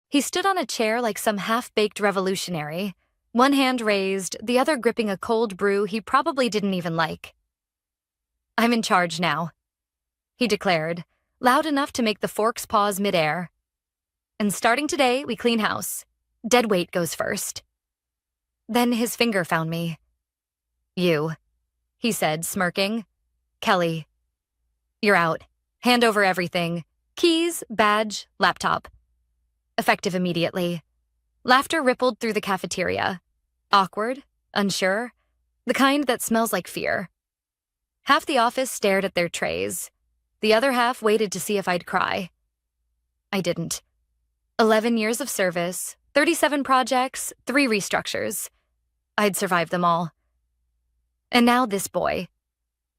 He stood on a chair like some half-baked revolutionary, one hand raised, the other gripping a cold brew he probably didn't even like. "I'm in charge now," he declared, loud enough to make the forks pause midair. "And starting today, we clean house. Dead weight goes first." Then his finger found me. "You," he said, smirking. "Kelly. You're out. Hand over everything. Keys, badge, laptop." Effective immediately. Laughter rippled through the cafeteria. Awkward, unsure, the kind that smells like fear. Half the office stared at their trays. The other half waited to see if I'd cry. I didn't. 11 years of service, 37 projects, 3 restructures. I'd survived them all. And now this boy,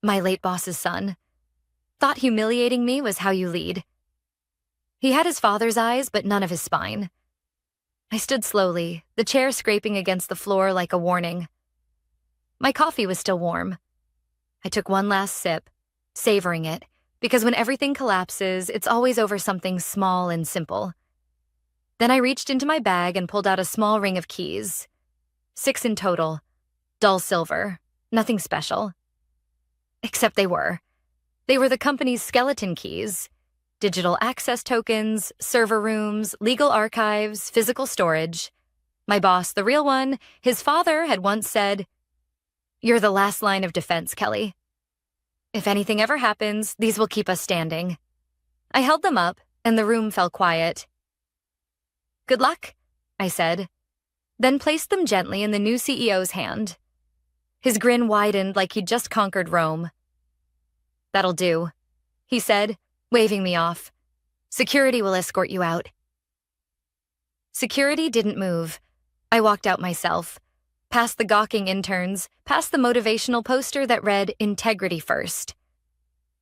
my late boss's son, thought humiliating me was how you lead. He had his father's eyes, but none of his spine. I stood slowly, the chair scraping against the floor like a warning. My coffee was still warm. I took one last sip, savoring it, because when everything collapses, it's always over something small and simple. Then I reached into my bag and pulled out a small ring of keys. 6 in total, dull silver, nothing special. Except they were. They were the company's skeleton keys. Digital access tokens, server rooms, legal archives, physical storage. My boss, the real one, his father had once said, "You're the last line of defense, Kelly. If anything ever happens, these will keep us standing." I held them up, and the room fell quiet. "Good luck," I said, then placed them gently in the new CEO's hand. His grin widened like he'd just conquered Rome. "That'll do," he said, waving me off. "Security will escort you out." Security didn't move. I walked out myself, past the gawking interns, past the motivational poster that read "Integrity First."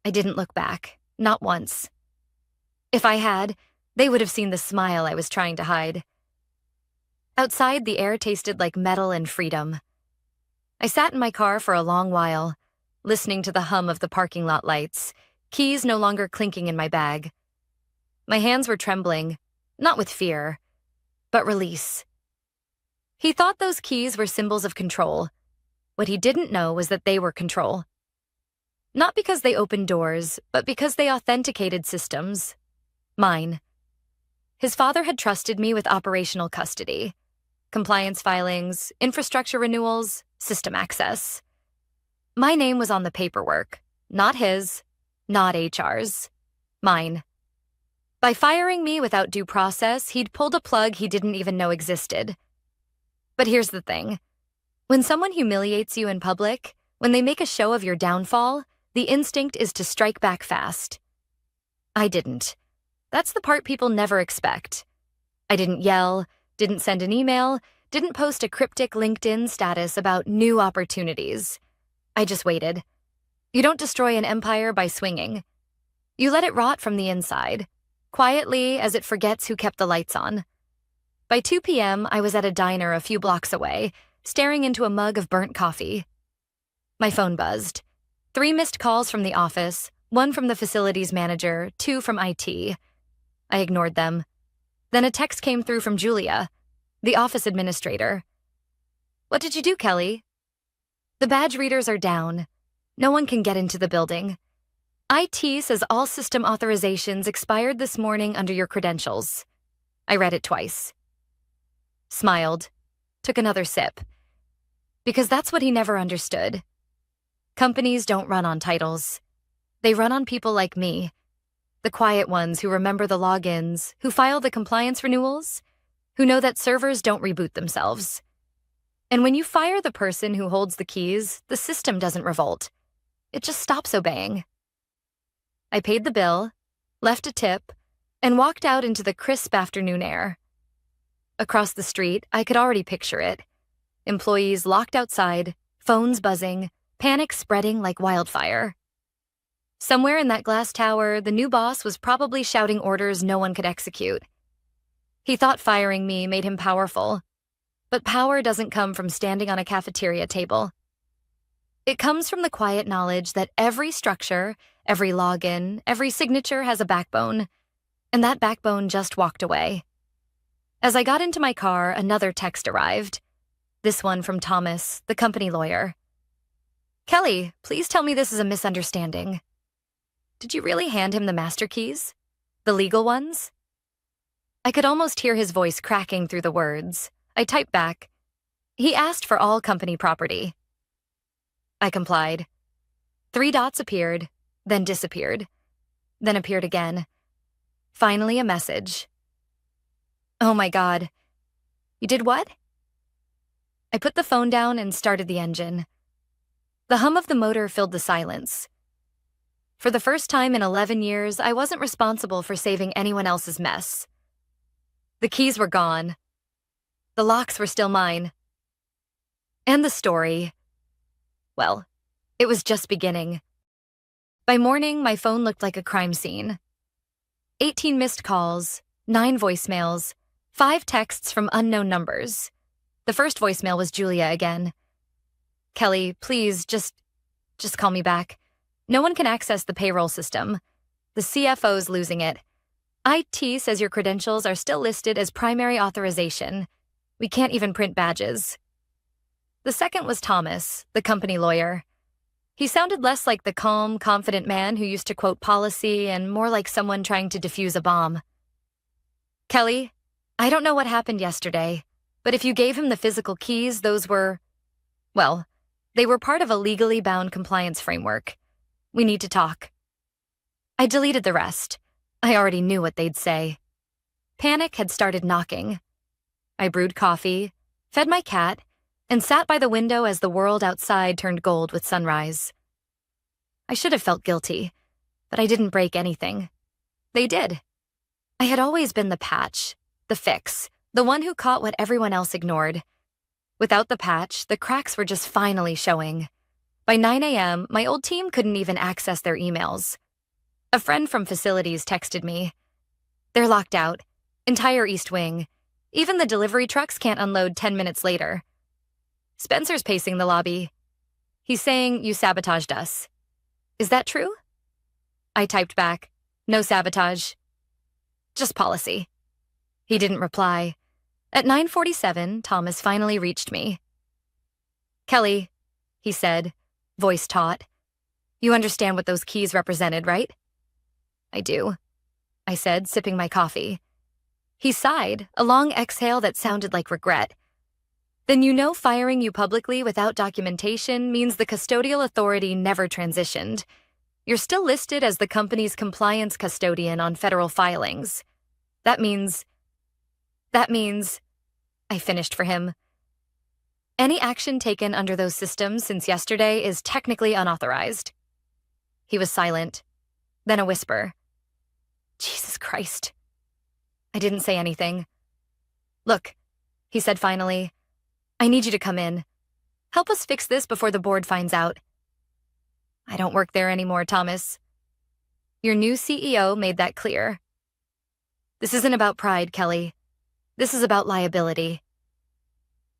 I didn't look back, not once. If I had, they would have seen the smile I was trying to hide. Outside, the air tasted like metal and freedom. I sat in my car for a long while, listening to the hum of the parking lot lights, keys no longer clinking in my bag. My hands were trembling, not with fear, but release. He thought those keys were symbols of control. What he didn't know was that they were control. Not because they opened doors, but because they authenticated systems. Mine. His father had trusted me with operational custody, compliance filings, infrastructure renewals, system access. My name was on the paperwork, not his, not HR's, mine. By firing me without due process, he'd pulled a plug he didn't even know existed. But here's the thing. When someone humiliates you in public, when they make a show of your downfall, the instinct is to strike back fast. I didn't. That's the part people never expect. I didn't yell, didn't send an email, didn't post a cryptic LinkedIn status about new opportunities. I just waited. You don't destroy an empire by swinging. You let it rot from the inside, quietly as it forgets who kept the lights on. By 2 p.m., I was at a diner a few blocks away, staring into a mug of burnt coffee. My phone buzzed. 3 missed calls from the office, 1 from the facilities manager, 2 from IT. I ignored them. Then a text came through from Julia, the office administrator. "What did you do, Kelly?" "The badge readers are down. No one can get into the building. IT says all system authorizations expired this morning under your credentials." I read it twice. Smiled. Took another sip. Because that's what he never understood. Companies don't run on titles. They run on people like me. The quiet ones who remember the logins, who file the compliance renewals, who know that servers don't reboot themselves. And when you fire the person who holds the keys, the system doesn't revolt. It just stops obeying. I paid the bill, left a tip, and walked out into the crisp afternoon air. Across the street, I could already picture it. Employees locked outside, phones buzzing, panic spreading like wildfire. Somewhere in that glass tower, the new boss was probably shouting orders no one could execute. He thought firing me made him powerful. But power doesn't come from standing on a cafeteria table. It comes from the quiet knowledge that every structure, every login, every signature has a backbone, and that backbone just walked away. As I got into my car, another text arrived. This one from Thomas, the company lawyer. Kelly, please tell me this is a misunderstanding. Did you really hand him the master keys? The legal ones? I could almost hear his voice cracking through the words. I typed back, he asked for all company property. I complied. 3 dots appeared, then disappeared, then appeared again. Finally, a message. Oh my God. You did what? I put the phone down and started the engine. The hum of the motor filled the silence. For the first time in 11 years, I wasn't responsible for saving anyone else's mess. The keys were gone. The locks were still mine. And the story, well, it was just beginning. By morning, my phone looked like a crime scene. 18 missed calls, 9 voicemails, 5 texts from unknown numbers. The first voicemail was Julia again. Kelly, please, just call me back. No one can access the payroll system. The CFO's losing it. IT says your credentials are still listed as primary authorization. We can't even print badges. The second was Thomas, the company lawyer. He sounded less like the calm, confident man who used to quote policy and more like someone trying to defuse a bomb. Kelly, I don't know what happened yesterday, but if you gave him the physical keys, those were, well, they were part of a legally bound compliance framework. We need to talk. I deleted the rest. I already knew what they'd say. Panic had started knocking. I brewed coffee, fed my cat, and sat by the window as the world outside turned gold with sunrise. I should have felt guilty, but I didn't break anything. They did. I had always been the patch, the fix, the one who caught what everyone else ignored. Without the patch, the cracks were just finally showing. By 9 a.m., my old team couldn't even access their emails. A friend from facilities texted me. They're locked out. Entire East Wing. Even the delivery trucks can't unload 10 minutes later. Spencer's pacing the lobby. He's saying you sabotaged us. Is that true? I typed back, no sabotage. Just policy. He didn't reply. At 9:47, Thomas finally reached me. Kelly, he said, voice taut. You understand what those keys represented, right? I do, I said, sipping my coffee. He sighed, a long exhale that sounded like regret. Then you know firing you publicly without documentation means the custodial authority never transitioned. You're still listed as the company's compliance custodian on federal filings. That means, I finished for him. Any action taken under those systems since yesterday is technically unauthorized. He was silent, then a whisper. Jesus Christ. I didn't say anything. Look, he said finally, I need you to come in. Help us fix this before the board finds out. I don't work there anymore, Thomas. Your new CEO made that clear. This isn't about pride, Kelly. This is about liability.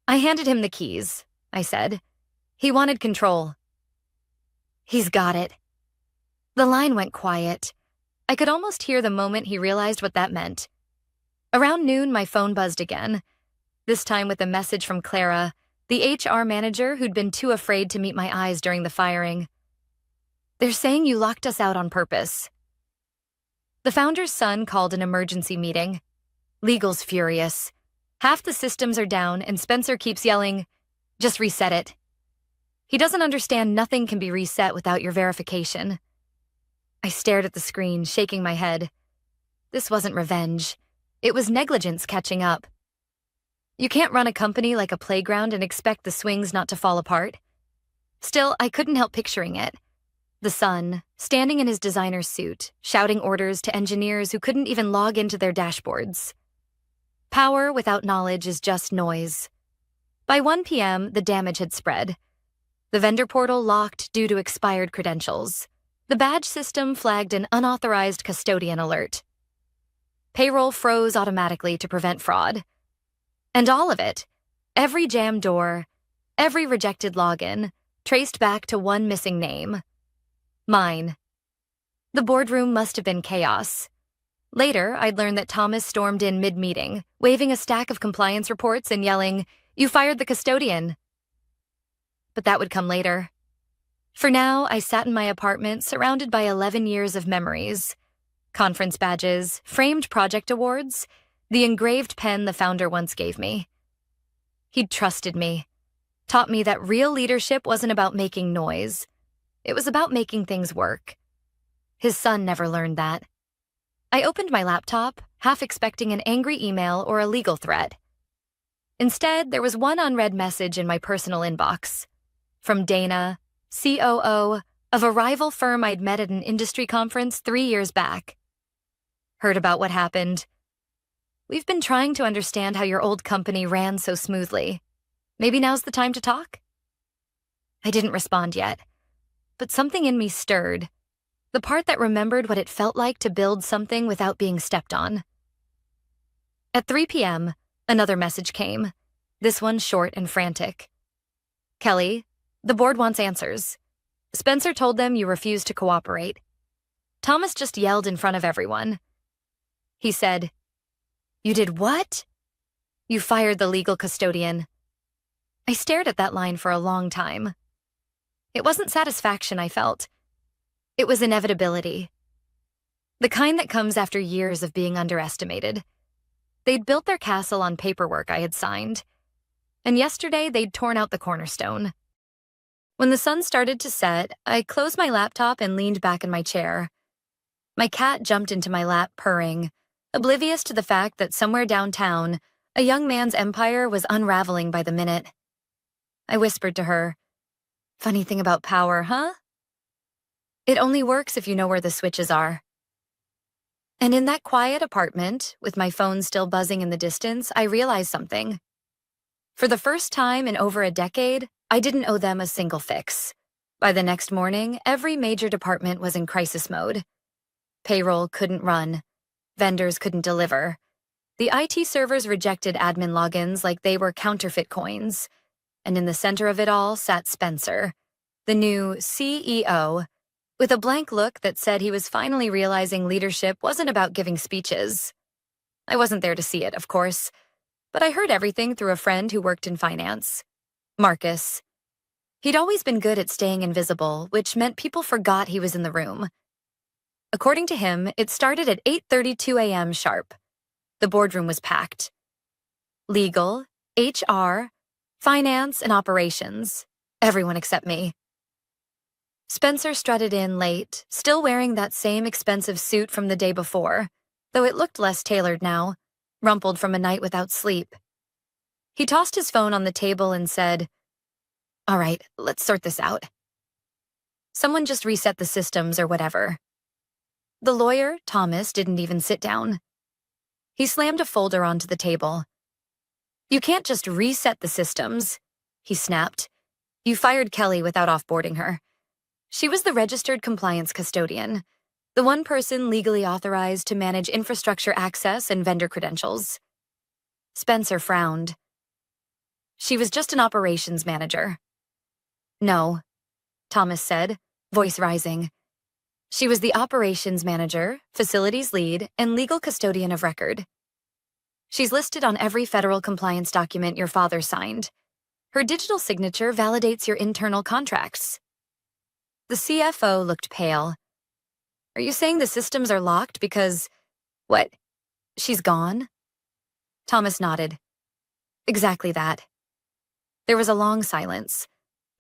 I handed him the keys, I said. He wanted control. He's got it. The line went quiet. I could almost hear the moment he realized what that meant. Around noon, my phone buzzed again, this time with a message from Clara, the HR manager who'd been too afraid to meet my eyes during the firing. They're saying you locked us out on purpose. The founder's son called an emergency meeting. Legal's furious. Half the systems are down, and Spencer keeps yelling, just reset it. He doesn't understand nothing can be reset without your verification. I stared at the screen, shaking my head. This wasn't revenge. It was negligence catching up. You can't run a company like a playground and expect the swings not to fall apart. Still, I couldn't help picturing it. The son, standing in his designer suit, shouting orders to engineers who couldn't even log into their dashboards. Power without knowledge is just noise. By 1 p.m., the damage had spread. The vendor portal locked due to expired credentials. The badge system flagged an unauthorized custodian alert. Payroll froze automatically to prevent fraud. And all of it, every jammed door, every rejected login, traced back to one missing name. Mine. The boardroom must have been chaos. Later, I'd learned that Thomas stormed in mid-meeting, waving a stack of compliance reports and yelling, "You fired the custodian." But that would come later. For now, I sat in my apartment surrounded by 11 years of memories. Conference badges, framed project awards, the engraved pen the founder once gave me. He'd trusted me, taught me that real leadership wasn't about making noise. It was about making things work. His son never learned that. I opened my laptop, half expecting an angry email or a legal threat. Instead, there was one unread message in my personal inbox. From Dana, COO of a rival firm I'd met at an industry conference 3 years back. Heard about what happened. We've been trying to understand how your old company ran so smoothly. Maybe now's the time to talk? I didn't respond yet, but something in me stirred. The part that remembered what it felt like to build something without being stepped on. At 3 p.m., another message came, this one short and frantic. "Kelly, the board wants answers. Spencer told them you refused to cooperate. Thomas just yelled in front of everyone. He said, 'You did what?' 'You fired the legal custodian.'" I stared at that line for a long time. It wasn't satisfaction I felt. It was inevitability. The kind that comes after years of being underestimated. They'd built their castle on paperwork I had signed, and yesterday they'd torn out the cornerstone. When the sun started to set, I closed my laptop and leaned back in my chair. My cat jumped into my lap purring, oblivious to the fact that somewhere downtown, a young man's empire was unraveling by the minute. I whispered to her, "Funny thing about power, huh? It only works if you know where the switches are." And in that quiet apartment, with my phone still buzzing in the distance, I realized something. For the first time in over a decade, I didn't owe them a single fix. By the next morning, every major department was in crisis mode. Payroll couldn't run. Vendors couldn't deliver. The IT servers rejected admin logins like they were counterfeit coins. And in the center of it all sat Spencer, the new CEO, with a blank look that said he was finally realizing leadership wasn't about giving speeches. I wasn't there to see it, of course, but I heard everything through a friend who worked in finance. Marcus. He'd always been good at staying invisible, which meant people forgot he was in the room. According to him, it started at 8:32 a.m. sharp. The boardroom was packed. Legal, HR, finance, and operations. Everyone except me. Spencer strutted in late, still wearing that same expensive suit from the day before, though it looked less tailored now, rumpled from a night without sleep. He tossed his phone on the table and said, "All right, let's sort this out. Someone just reset the systems or whatever." The lawyer, Thomas, didn't even sit down. He slammed a folder onto the table. "You can't just reset the systems," he snapped. "You fired Kelly without offboarding her. She was the registered compliance custodian, the one person legally authorized to manage infrastructure access and vendor credentials." Spencer frowned. "She was just an operations manager." "No," Thomas said, voice rising. "She was the operations manager, facilities lead, and legal custodian of record. She's listed on every federal compliance document your father signed. Her digital signature validates your internal contracts." The CFO looked pale. "Are you saying the systems are locked because, what, she's gone?" Thomas nodded. "Exactly that." There was a long silence,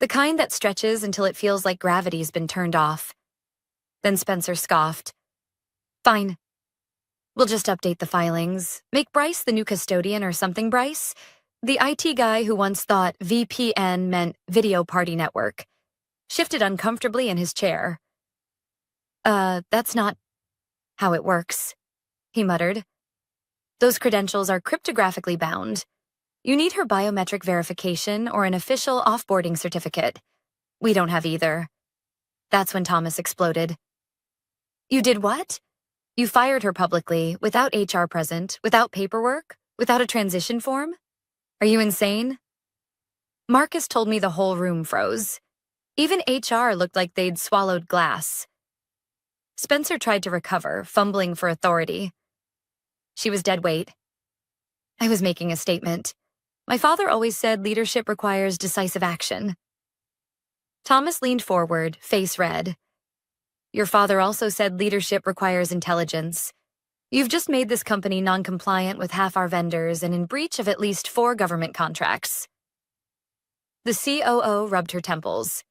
the kind that stretches until it feels like gravity's been turned off. Then Spencer scoffed. "Fine. We'll just update the filings. Make Bryce the new custodian or something, Bryce. The IT guy who once thought VPN meant video party network. Shifted uncomfortably in his chair. That's not how it works," he muttered. "Those credentials are cryptographically bound. You need her biometric verification or an official offboarding certificate. We don't have either." That's when Thomas exploded. "You did what? You fired her publicly, without HR present, without paperwork, without a transition form? Are you insane?" Marcus told me the whole room froze. Even HR looked like they'd swallowed glass. Spencer tried to recover, fumbling for authority. She was dead weight. I was making a statement. My father always said leadership requires decisive action. Thomas leaned forward, face red. Your father also said leadership requires intelligence. You've just made this company non-compliant with half our vendors and in breach of at least 4 government contracts. The COO rubbed her temples.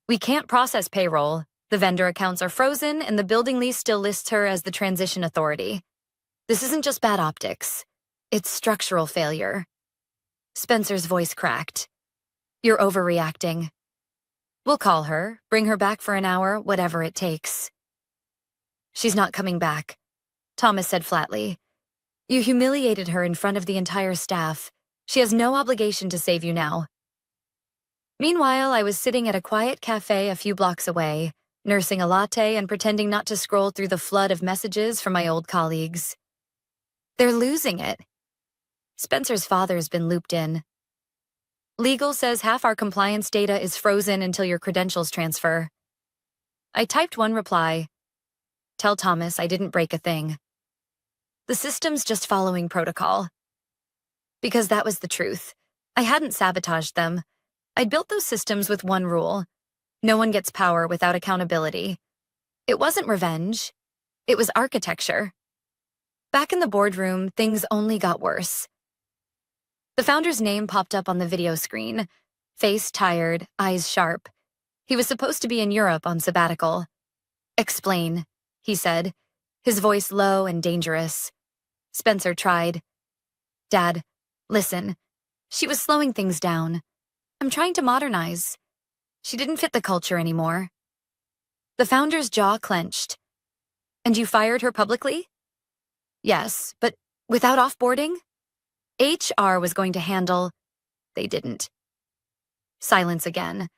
We can't process payroll. The vendor accounts are frozen and the building lease still lists her as the transition authority. This isn't just bad optics. It's structural failure. Spencer's voice cracked. You're overreacting. We'll call her, bring her back for an hour, whatever it takes. She's not coming back, Thomas said flatly. You humiliated her in front of the entire staff. She has no obligation to save you now. Meanwhile, I was sitting at a quiet cafe a few blocks away, nursing a latte and pretending not to scroll through the flood of messages from my old colleagues. They're losing it. Spencer's father's been looped in. Legal says half our compliance data is frozen until your credentials transfer. I typed one reply. Tell Thomas I didn't break a thing. The system's just following protocol. Because that was the truth. I hadn't sabotaged them. I'd built those systems with one rule. No one gets power without accountability. It wasn't revenge. It was architecture. Back in the boardroom, things only got worse. The founder's name popped up on the video screen. Face tired, eyes sharp. He was supposed to be in Europe on sabbatical. Explain, he said, his voice low and dangerous. Spencer tried. Dad, listen. She was slowing things down. I'm trying to modernize. She didn't fit the culture anymore. The founder's jaw clenched. And you fired her publicly? Yes, but without offboarding? HR was going to handle. They didn't. Silence again.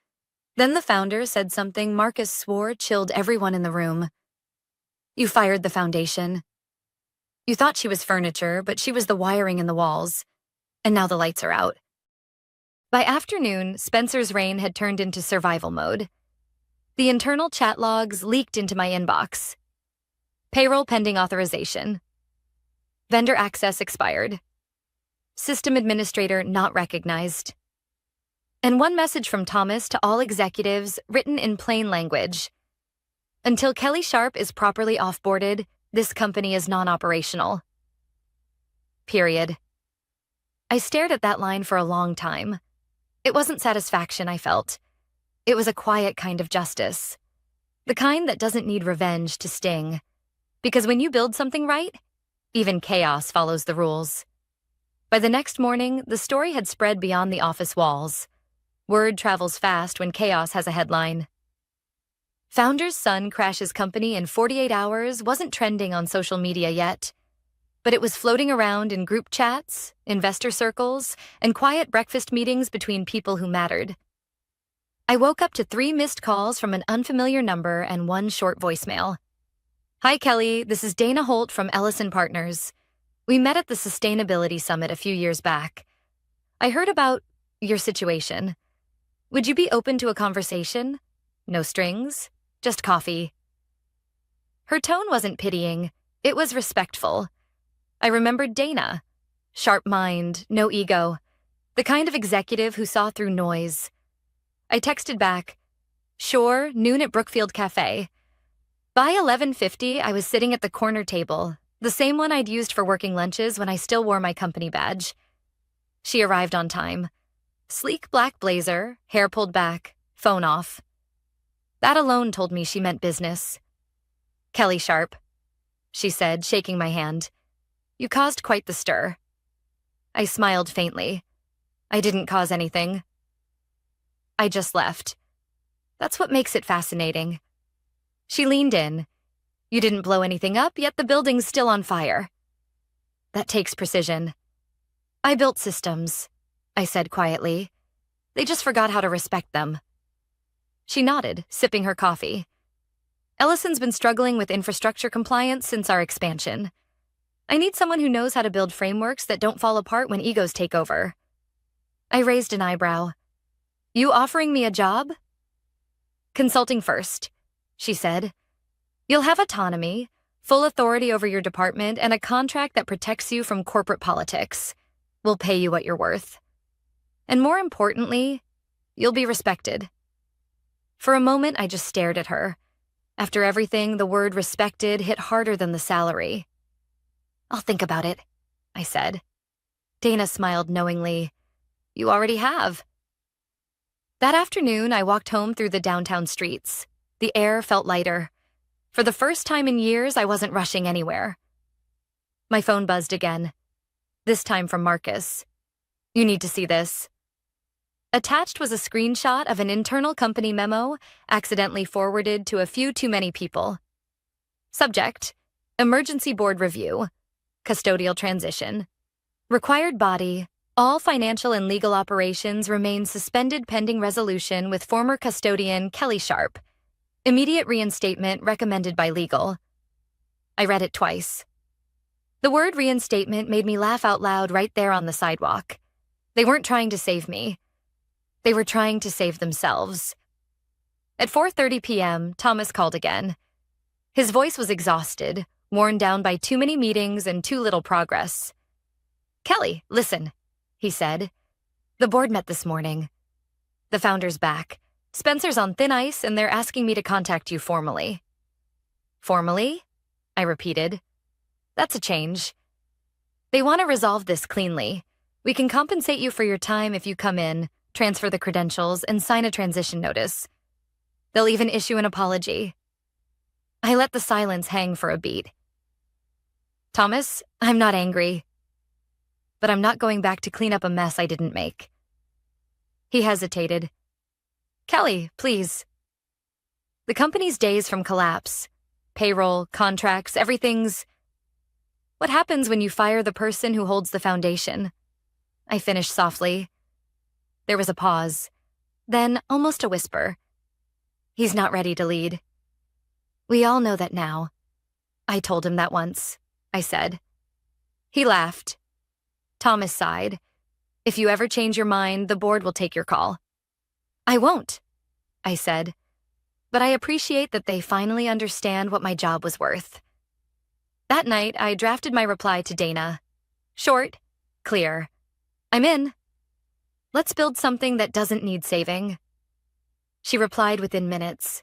Then the founder said something Marcus swore chilled everyone in the room. You fired the foundation. You thought she was furniture, but she was the wiring in the walls. And now the lights are out. By afternoon, Spencer's reign had turned into survival mode. The internal chat logs leaked into my inbox. Payroll pending authorization. Vendor access expired. System administrator not recognized. And one message from Thomas to all executives written in plain language. Until Kelly Sharp is properly offboarded, this company is non-operational. Period. I stared at that line for a long time. It wasn't satisfaction I felt. It was a quiet kind of justice. The kind that doesn't need revenge to sting. Because when you build something right, even chaos follows the rules. By the next morning, the story had spread beyond the office walls. Word travels fast when chaos has a headline. Founder's son crashes company in 48 hours wasn't trending on social media yet, but it was floating around in group chats, investor circles, and quiet breakfast meetings between people who mattered. I woke up to 3 missed calls from an unfamiliar number and 1 short voicemail. Hi, Kelly. This is Dana Holt from Ellison Partners. We met at the Sustainability Summit a few years back. I heard about your situation. Would you be open to a conversation? No strings, just coffee. Her tone wasn't pitying. It was respectful. I remembered Dana. Sharp mind, no ego. The kind of executive who saw through noise. I texted back, sure, noon at Brookfield Cafe. By 11:50, I was sitting at the corner table, the same one I'd used for working lunches when I still wore my company badge. She arrived on time. Sleek black blazer, hair pulled back, phone off. That alone told me she meant business. Kelly Sharp, she said, shaking my hand. You caused quite the stir. I smiled faintly. I didn't cause anything. I just left. That's what makes it fascinating. She leaned in. You didn't blow anything up, yet the building's still on fire. That takes precision. I built systems, I said quietly. They just forgot how to respect them. She nodded, sipping her coffee. Ellison's been struggling with infrastructure compliance since our expansion. I need someone who knows how to build frameworks that don't fall apart when egos take over. I raised an eyebrow. You offering me a job? Consulting first, she said. You'll have autonomy, full authority over your department, and a contract that protects you from corporate politics. We'll pay you what you're worth. And more importantly, you'll be respected. For a moment, I just stared at her. After everything, the word respected hit harder than the salary. I'll think about it, I said. Dana smiled knowingly. You already have. That afternoon, I walked home through the downtown streets. The air felt lighter. For the first time in years, I wasn't rushing anywhere. My phone buzzed again. This time from Marcus. You need to see this. Attached was a screenshot of an internal company memo, accidentally forwarded to a few too many people. Subject: Emergency Board Review. Custodial Transition. Required body: all financial and legal operations remain suspended pending resolution with former custodian Kelly Sharp. Immediate reinstatement recommended by legal. I read it twice. The word reinstatement made me laugh out loud right there on the sidewalk. They weren't trying to save me. They were trying to save themselves. At 4:30 p.m., Thomas called again. His voice was exhausted, worn down by too many meetings and too little progress. Kelly, listen, he said. The board met this morning. The founder's back. Spencer's on thin ice, and they're asking me to contact you formally. Formally? I repeated. That's a change. They want to resolve this cleanly. We can compensate you for your time if you come in, transfer the credentials, and sign a transition notice. They'll even issue an apology. I let the silence hang for a beat. Thomas, I'm not angry. But I'm not going back to clean up a mess I didn't make. He hesitated. Kelly, please. The company's days from collapse. Payroll, contracts, everything's... What happens when you fire the person who holds the foundation? I finished softly. There was a pause. Then almost a whisper. He's not ready to lead. We all know that now. I told him that once, I said. He laughed. Thomas sighed. If you ever change your mind, the board will take your call. I won't, I said. But I appreciate that they finally understand what my job was worth. That night, I drafted my reply to Dana. Short, clear. I'm in. Let's build something that doesn't need saving. She replied within minutes.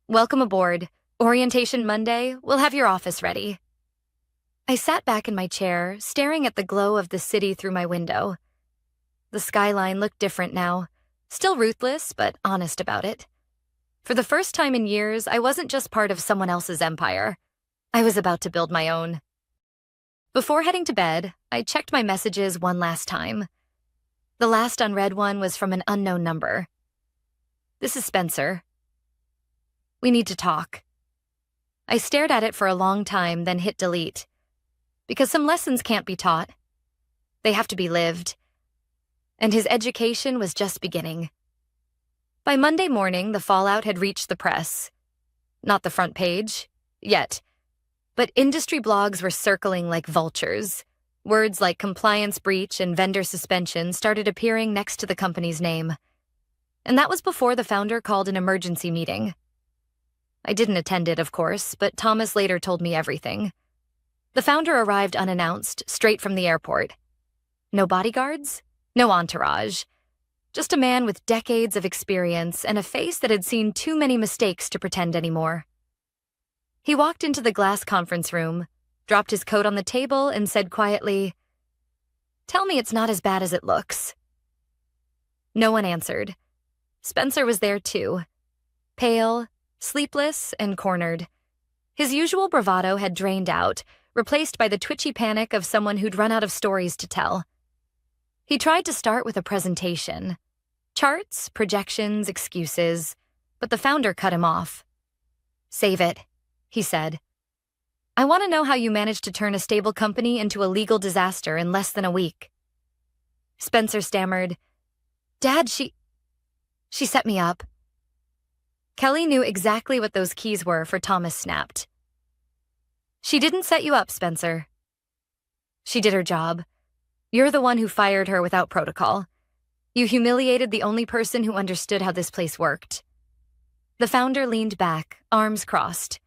Welcome aboard. Orientation Monday. We'll have your office ready. I sat back in my chair, staring at the glow of the city through my window. The skyline looked different now. Still ruthless, but honest about it. For the first time in years, I wasn't just part of someone else's empire. I was about to build my own. Before heading to bed, I checked my messages one last time. The last unread one was from an unknown number. This is Spencer. We need to talk. I stared at it for a long time, then hit delete. Because some lessons can't be taught. They have to be lived. And his education was just beginning. By Monday morning, the fallout had reached the press. Not the front page, yet. But industry blogs were circling like vultures. Words like compliance breach and vendor suspension started appearing next to the company's name. And that was before the founder called an emergency meeting. I didn't attend it, of course, but Thomas later told me everything. The founder arrived unannounced, straight from the airport. No bodyguards? No entourage. Just a man with decades of experience and a face that had seen too many mistakes to pretend anymore. He walked into the glass conference room, dropped his coat on the table, and said quietly, "Tell me it's not as bad as it looks." No one answered. Spencer was there too. Pale, sleepless, and cornered. His usual bravado had drained out, replaced by the twitchy panic of someone who'd run out of stories to tell. He tried to start with a presentation. Charts, projections, excuses, but the founder cut him off. "Save it," he said. "I want to know how you managed to turn a stable company into a legal disaster in less than a week." Spencer stammered, "Dad, she set me up." Kelly knew exactly what those keys were, for Thomas snapped. "She didn't set you up, Spencer. She did her job. You're the one who fired her without protocol. You humiliated the only person who understood how this place worked." The founder leaned back, arms crossed.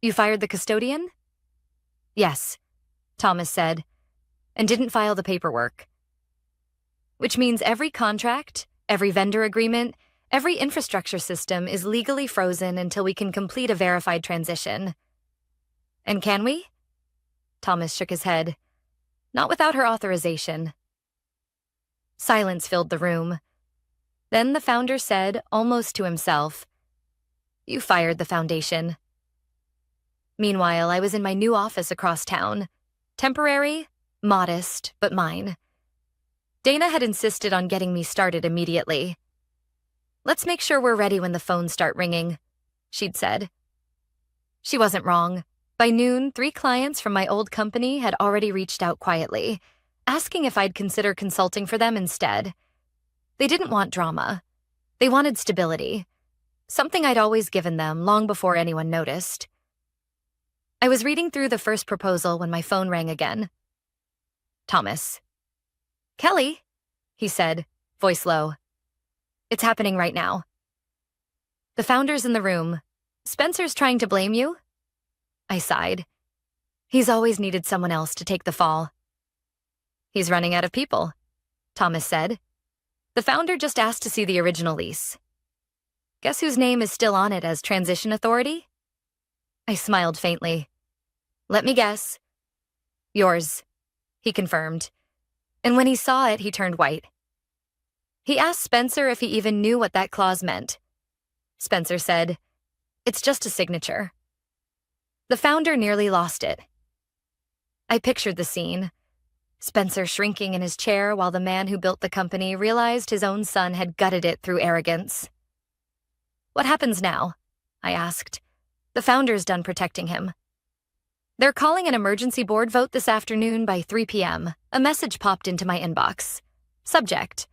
You fired the custodian? Yes, Thomas said, and didn't file the paperwork. Which means every contract, every vendor agreement, every infrastructure system is legally frozen until we can complete a verified transition. And can we? Thomas shook his head. Not without her authorization. Silence filled the room. Then the founder said, almost to himself, You fired the foundation. Meanwhile, I was in my new office across town. Temporary, modest, but mine. Dana had insisted on getting me started immediately. Let's make sure we're ready when the phones start ringing, she'd said. She wasn't wrong. By noon, 3 clients from my old company had already reached out quietly, asking if I'd consider consulting for them instead. They didn't want drama. They wanted stability, something I'd always given them long before anyone noticed. I was reading through the first proposal when my phone rang again. Thomas. Kelly, he said, voice low. It's happening right now. The founder's in the room. Spencer's trying to blame you? I sighed. He's always needed someone else to take the fall. He's running out of people, Thomas said. The founder just asked to see the original lease. Guess whose name is still on it as transition authority? I smiled faintly. Let me guess. Yours, he confirmed. And when he saw it, he turned white. He asked Spencer if he even knew what that clause meant. Spencer said, It's just a signature. The founder nearly lost it. I pictured the scene. Spencer shrinking in his chair while the man who built the company realized his own son had gutted it through arrogance. What happens now? I asked. The founder's done protecting him. They're calling an emergency board vote this afternoon by 3 p.m. A message popped into my inbox. Subject: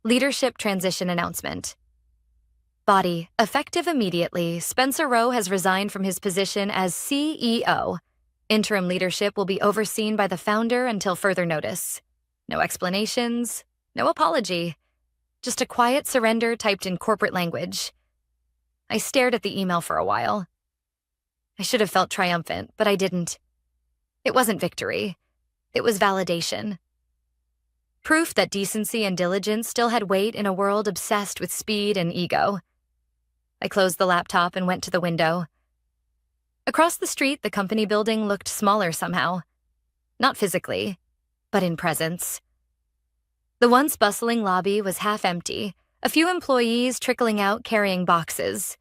Leadership transition announcement. Body: effective immediately, Spencer Rowe has resigned from his position as CEO. Interim leadership will be overseen by the founder until further notice. No explanations, no apology. Just a quiet surrender typed in corporate language. I stared at the email for a while. I should have felt triumphant, but I didn't. It wasn't victory. It was validation. Proof that decency and diligence still had weight in a world obsessed with speed and ego. I closed the laptop and went to the window. Across the street, the company building looked smaller somehow. Not physically, but in presence. The once bustling lobby was half empty, a few employees trickling out carrying boxes.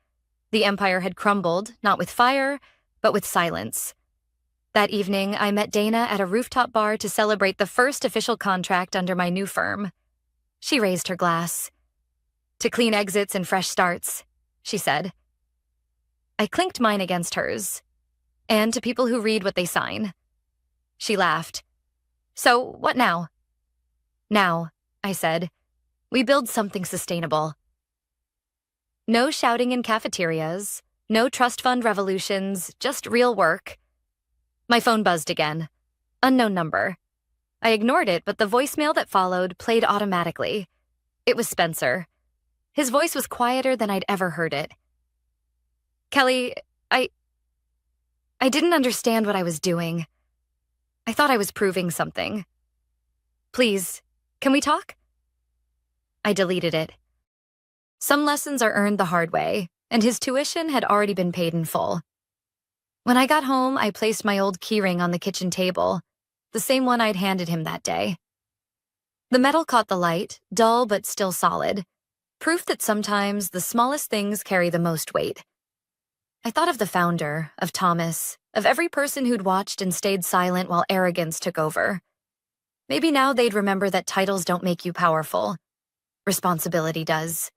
The empire had crumbled, not with fire, but with silence. That evening, I met Dana at a rooftop bar to celebrate the first official contract under my new firm. She raised her glass. To clean exits and fresh starts, she said. I clinked mine against hers. And to people who read what they sign. She laughed. So, what now? Now, I said, we build something sustainable. No shouting in cafeterias, no trust fund revolutions, just real work. My phone buzzed again. Unknown number. I ignored it, but the voicemail that followed played automatically. It was Spencer. His voice was quieter than I'd ever heard it. Kelly, I didn't understand what I was doing. I thought I was proving something. Please, can we talk? I deleted it. Some lessons are earned the hard way, and his tuition had already been paid in full. When I got home, I placed my old keyring on the kitchen table, the same one I'd handed him that day. The metal caught the light, dull but still solid, proof that sometimes the smallest things carry the most weight. I thought of the founder, of Thomas, of every person who'd watched and stayed silent while arrogance took over. Maybe now they'd remember that titles don't make you powerful. Responsibility does.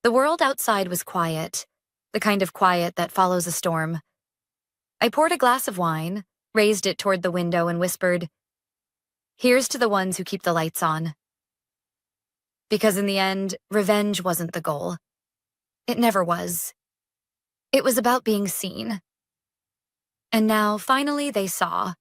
The world outside was quiet, the kind of quiet that follows a storm. I poured a glass of wine, raised it toward the window and whispered, "Here's to the ones who keep the lights on." Because in the end, revenge wasn't the goal. It never was. It was about being seen. And now, finally, they saw.